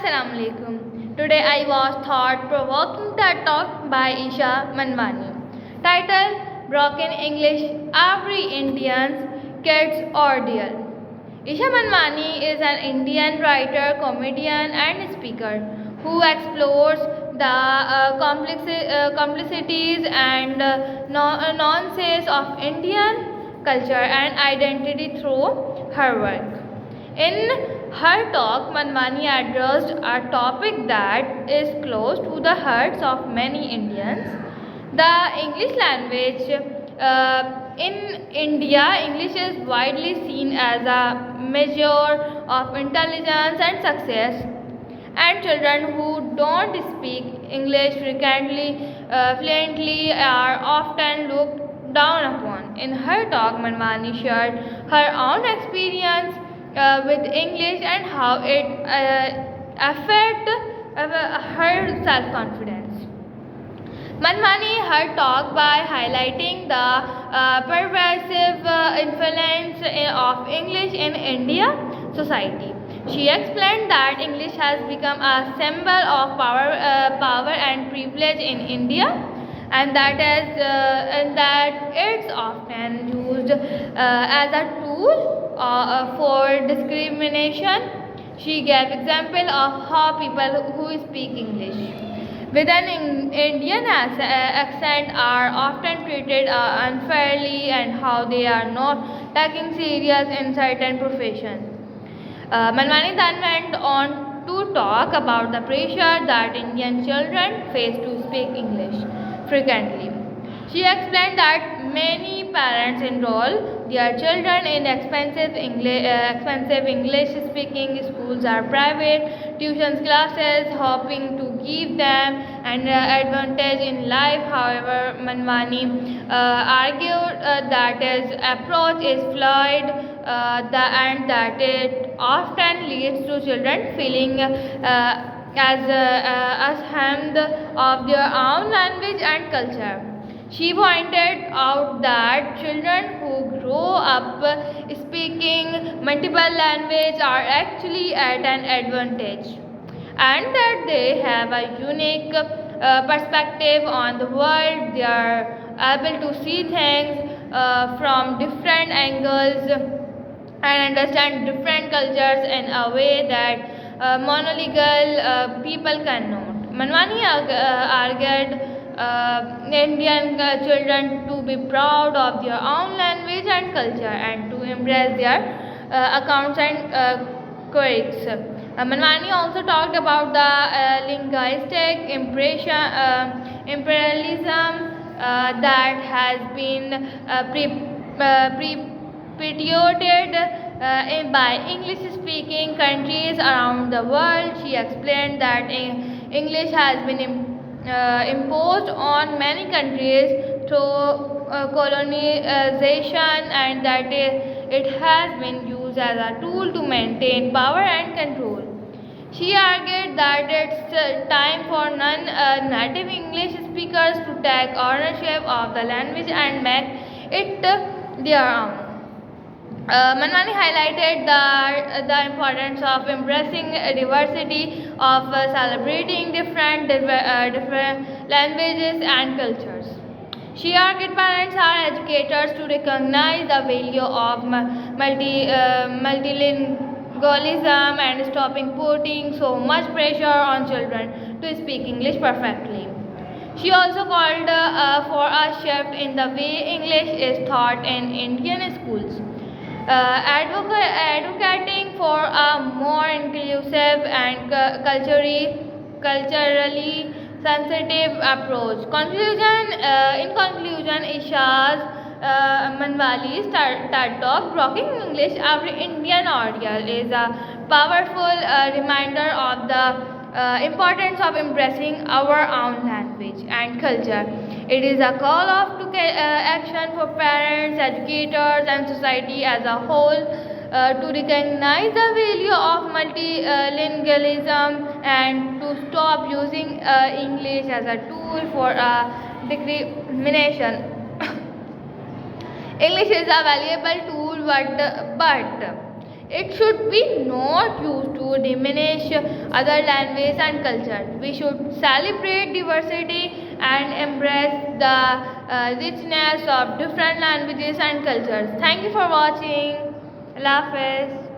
Assalamu alaikum. Today I was thought-provoking TED Talk by Isha Manwani. Title: Broken English, Every Indian's Kid's Ordeal. Isha Manwani is an Indian writer, comedian and speaker who explores the complexities and nuances of Indian culture and identity through her work. In her talk, Manwani addressed a topic that is close to the hearts of many Indians: the English language. In India, English is widely seen as a measure of intelligence and success, and children who don't speak English fluently are often looked down upon. In her talk, Manwani shared her own experience with English and how it affected her self-confidence. Manwani her talk by highlighting the pervasive influence of English in India society. She explained that English has become a symbol of power and privilege in India, and that it's often used as a tool for discrimination. She gave example of how people who speak English with an Indian accent are often treated unfairly, and how they are not taken serious in certain professions. Manwani then went on to talk about the pressure that Indian children face to speak English frequently. She explained that many parents enroll their children in expensive English-speaking schools or private tuition classes, hoping to give them an advantage in life. However, Manwani argued that his approach is flawed, and that it often leads to children feeling ashamed of their own language and culture. She pointed out that children who grow up speaking multiple languages are actually at an advantage, and that they have a unique perspective on the world. They are able to see things from different angles and understand different cultures in a way that monolingual people cannot. Manwani argued Indian children to be proud of their own language and culture, and to embrace their accounts and quirks. Manwani also talked about the linguistic imperialism that has been perpetuated by English-speaking countries around the world. She explained that English has been imposed on many countries through colonization, and that it has been used as a tool to maintain power and control. She argued that it's time for non-native English speakers to take ownership of the language and make it their own. Manwani highlighted the importance of embracing diversity, of celebrating different languages and cultures. She argued parents are educators to recognize the value of multilingualism and stopping putting so much pressure on children to speak English perfectly. She also called for a shift in the way English is taught in Indian schools, advocating for a more inclusive and culturally sensitive approach. In conclusion, Isha's Manwali's TED Talk, Broken English, Every Indian Ordeal, is a powerful reminder of the importance of embracing our own language and culture. It is a call to action for parents, educators, and society as a whole to recognize the value of multilingualism and to stop using English as a tool for discrimination. English is a valuable tool, but it should be not used to diminish other languages and culture. We should celebrate diversity and embrace the richness of different languages and cultures. Thank you for watching. Allah Hafiz.